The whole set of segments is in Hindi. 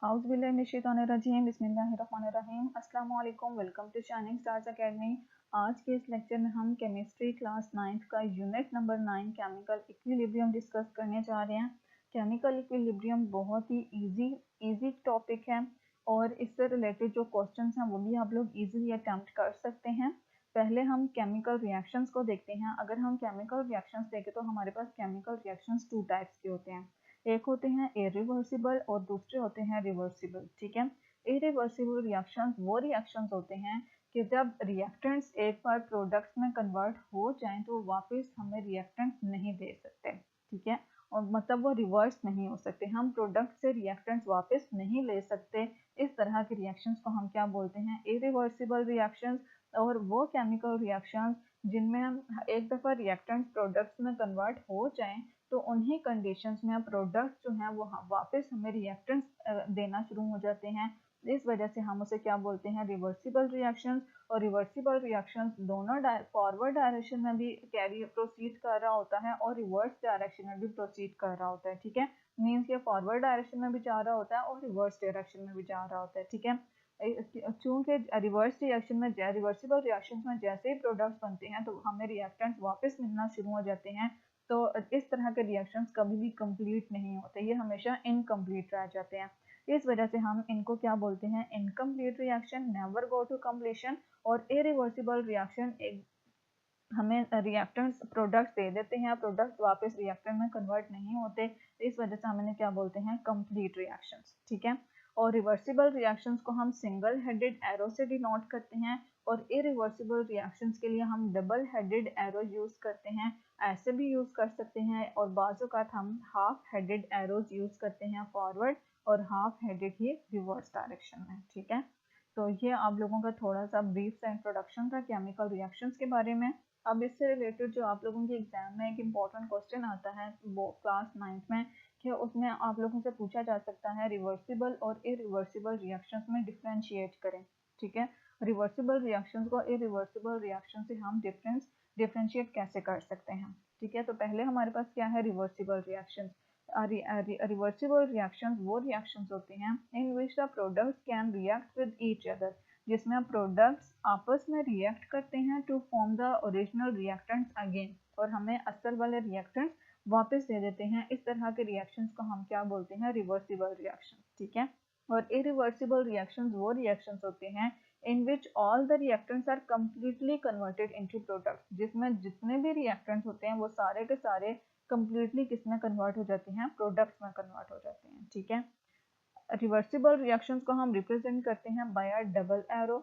औज़ुबिल्लाहिमिनश्शैतानिर्रजीम बिस्मिल्लाहिर्रहमानिर्रहीम अस्सलाम वालेकुम। Welcome to shining stars academy. आज के इस लेक्चर में हम केमिस्ट्री क्लास 9th का unit number 9 chemical equilibrium discuss करने जा रहे हैं। केमिकल इक्विलिब्रियम बहुत ही इजी टॉपिक है और इससे रिलेटेड जो क्वेश्चंस हैं वो भी आप लोग इजीली अटेम्प्ट कर सकते हैं। पहले हम केमिकल रिएक्शंस को देखते हैं। अगर हम केमिकल रिएक्शंस देखें तो हमारे पास केमिकल रिएक्शंस 2 टाइप्स के होते हैं। एक होते हैं इरिवर्सिबल और दूसरे होते हैं रिवर्सिबल। ठीक है, इरिवर्सिबल रिएक्शंस वो रिएक्शंस होते हैं कि जब रिएक्टेंट्स एक बार प्रोडक्ट्स में कन्वर्ट हो जाएं तो वापस हमें रिएक्टेंट्स नहीं दे सकते। ठीक है, और मतलब वो रिवर्स नहीं हो सकते, हम प्रोडक्ट से रिएक्टेंट्स वापस नहीं ले सकते। इस तरह के रिएक्शंस को हम क्या बोलते हैं? Irreversible reactions. और वो केमिकल रिएक्शंस जिनमें हम एक दफ़ा रिएक्टेंट्स प्रोडक्ट्स में कन्वर्ट हो जाएं तो उन्हीं कंडीशंस में प्रोडक्ट जो हैं वो वापस हमें रिएक्टेंट्स देना शुरू हो जाते हैं। इस वजह से हम उसे क्या बोलते हैं? Reversible reactions. और रिवर्सिबल रिएक्शंस दोनों फॉरवर्ड डायरेक्शन में भी प्रोसीड कर रहा होता है और रिवर्स डायरेक्शन में भी प्रोसीड कर रहा होता है। ठीक है, मीन्स के फॉरवर्ड डायरेक्शन में भी जा रहा होता है और रिवर्स डायरेक्शन में भी जा रहा होता है। ठीक है, चूंकि रिवर्स रिएक्शन में रिवर्सिबल रिएक्शन में जैसे ही प्रोडक्ट्स बनते हैं तो हमें रिएक्टेंट्स वापस मिलना शुरू हो जाते हैं। तो इस तरह के रिएक्शंस कभी भी कंप्लीट नहीं होते, ये हमेशा इनकम्प्लीट रह जाते हैं। इस वजह से हम इनको क्या बोलते हैं? Incomplete reaction, never go to completion. और इरिवर्सिबल रिएक्शन एक हमें रिएक्टेंट्स प्रोडक्ट्स दे देते हैं, प्रोडक्ट्स वापस रिएक्टेंट में कन्वर्ट नहीं होते, इस वजह से हम इन्हें क्या बोलते हैं? Complete reactions. ठीक है, और रिवर्सिबल रिएक्शंस को हम सिंगल हेडेड एरो से डिनोट करते हैं और इरिवर्सिबल रिएक्शंस के लिए हम डबल हेडेड एरो यूज करते हैं। ऐसे भी यूज कर सकते हैं और बाज़ औक़ात हम हाफ हेडेड एरोज यूज करते हैं फॉरवर्ड और हाफ हेडेड ही रिवर्स डायरेक्शन में। ठीक है, तो ये आप लोगों का थोड़ा सा ब्रीफ सा इंट्रोडक्शन था केमिकल रिएक्शंस के बारे में। अब इससे रिलेटेड जो आप लोगों के एग्जाम में एक इम्पॉर्टेंट क्वेश्चन आता है वो क्लास 9th में, कि उसमें आप लोगों से पूछा जा सकता है रिवर्सिबल और इरिवर्सिबल रिएक्शंस में डिफरेंशिएट करें। ठीक है, रिवर्सिबल रिएक्शंस को इरिवर्सिबल रिएक्शन से हम डिफरेंशिएट कैसे कर सकते हैं? ठीक है, तो पहले हमारे पास क्या है? Reversible reactions. रिवर्सिबल रिएक्शंस वो रिएक्शंस होते हैं in which the products can react with each other, जिसमें प्रोडक्ट्स आपस में रिएक्ट करते हैं to form the original reactants again, और हमें असल वाले रिएक्टेंट्स वापस दे देते हैं। इस तरह के रिएक्शंस को हम क्या बोलते हैं? Reversible reactions. ठीक है, और इरिवर्सिबल रिएक्शंस वो रिएक्शंस होते हैं in which all the reactants are completely converted into products, जिसमें जितने भी reactants होते हैं वो सारे के सारे completely किस में कन्वर्ट हो जाते हैं? प्रोडक्ट्स में कन्वर्ट हो जाते हैं। ठीक है, रिवर्सिबल रिएक्शंस को हम रिप्रेजेंट करते हैं बाय डबल एरो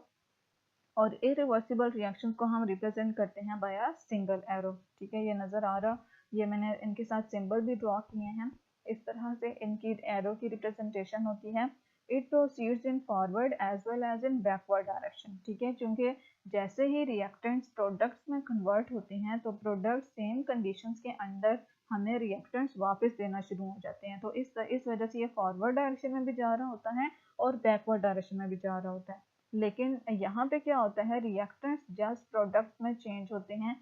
और इरिवर्सिबल रिएक्शंस को हम रिप्रेजेंट करते हैं बाय सिंगल एरो। ठीक है, ये नजर आ रहा, ये मैंने इनके साथ सिंबल भी ड्रॉ किए हैं। इस तरह से इनकी एरो की रिप्रेजेंटेशन होती है। It proceeds in forward as well as in backward direction. ठीक है, क्योंकि जैसे ही रिएक्टेंट्स प्रोडक्ट्स में कन्वर्ट होते हैं तो प्रोडक्ट सेम कंडीशंस के अंडर हमें रिएक्टेंट्स वापस देना शुरू हो जाते हैं। तो इस वजह से ये फॉरवर्ड डायरेक्शन में भी जा रहा होता है और बैकवर्ड डायरेक्शन में भी जा रहा होता है। लेकिन यहाँ पे क्या होता है? रिएक्टेंट्स जस्ट प्रोडक्ट्स में चेंज होते हैं।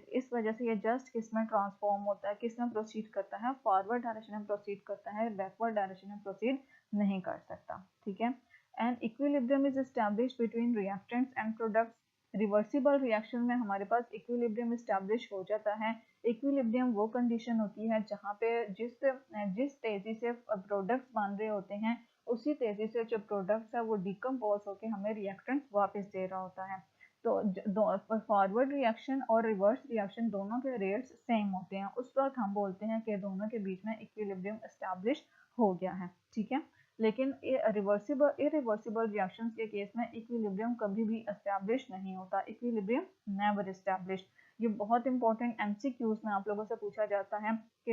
इस वजह से ये जस्ट किस में ट्रांसफॉर्म होता है, किस में प्रोसीड करता है? फॉरवर्ड डायरेक्शन में प्रोसीड करता है, बैकवर्ड डायरेक्शन में प्रोसीड नहीं कर सकता। ठीक है, and equilibrium is established between reactants and products. Reversible reaction में हमारे पास इक्विलिब्रियम एस्टैब्लिश हो जाता है। इक्विलिब्रियम वो कंडीशन होती है जहाँ पे जिस तेजी से प्रोडक्ट्स बन रहे होते हैं उसी तेजी से जो प्रोडक्ट्स है वो डिकम्पोज होकर हमें रिएक्टेंट्स वापस दे रहा होता है। तो फॉरवर्ड रिएक्शन और रिवर्स रिएक्शन दोनों के रेट्स सेम होते हैं, उस वक्त हम बोलते हैं कि दोनों के बीच में इक्विलिब्रियम एस्टैब्लिश हो गया है। ठीक है, लेकिन इरिवर्सिबल रिएक्शंस के केस में इक्विलिब्रियम कभी भी एस्टैब्लिश नहीं होता। Equilibrium never established. ये बहुत इंपॉर्टेंट एमसीक्यूज में आप लोगों से पूछा जाता है कि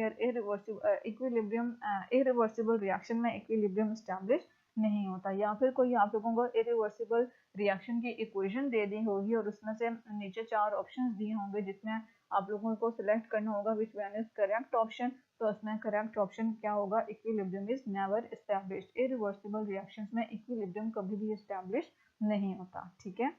इरिवर्सिबल रिएक्शन में इक्विलिब्रियम एस्टैब्लिश नहीं होता, या फिर कोई आप लोगों को इरिवर्सिबल रिएक्शन की इक्वेशन दे दी होगी और उसमें से नीचे 4 ऑप्शंस दिए होंगे जिसमें आप लोगों को सिलेक्ट करना होगा which one is correct option. तो उसमें करेक्ट ऑप्शन क्या होगा? Equilibrium is never established. Irreversible reactions में इक्विलिब्रियम कभी भी एस्टैब्लिश नहीं होता। ठीक है,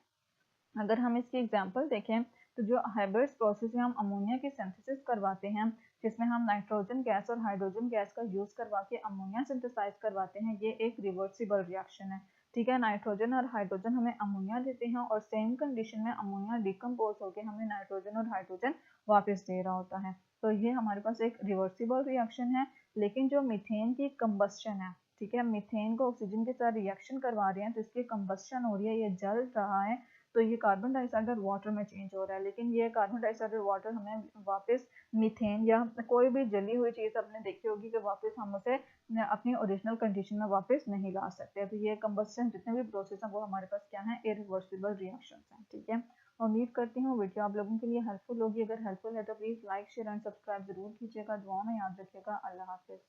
अगर हम इसकी एग्जांपल देखें तो जो हैबर्स प्रोसेस में हम अमोनिया की सिंथेसिस करवाते हैं जिसमें हम नाइट्रोजन गैस और हाइड्रोजन गैस का यूज करवा के अमोनिया सिंथेसाइज करवाते हैं। ये एक रिवर्सिबल रिएक्शन है। ठीक है, नाइट्रोजन और हाइड्रोजन हमें अमोनिया देते हैं और सेम कंडीशन में अमोनिया डिकम्पोज होकर हमें नाइट्रोजन और हाइड्रोजन वापस दे रहा होता है। तो ये हमारे पास एक रिवर्सिबल रिएक्शन है। लेकिन जो मीथेन की कंबस्शन है, ठीक है, मीथेन को ऑक्सीजन के साथ रिएक्शन करवा रहे हैं तो इसकी कंबस्शन हो रही है, ये जल रहा है, तो ये कार्बन डाइऑक्साइड और वाटर में चेंज हो रहा है। लेकिन ये कार्बन डाइऑक्साइड और वाटर हमें वापस मीथेन या कोई भी जली हुई चीज़ आपने देखी होगी कि वापस हम उसे अपनी ओरिजिनल कंडीशन में वापस नहीं ला सकते। तो ये कंबस्शन जितने भी प्रोसेस हैं वो हमारे पास क्या है, इरिवर्सिबल रिएक्शंस हैं। ठीक है, उम्मीद करती हूँ वीडियो आप लोगों के लिए हेल्पफुल होगी। अगर हेल्पफुल है तो please like share and subscribe जरूर कीजिएगा। दुआ में याद रखिएगा। अल्लाह हाफिज़।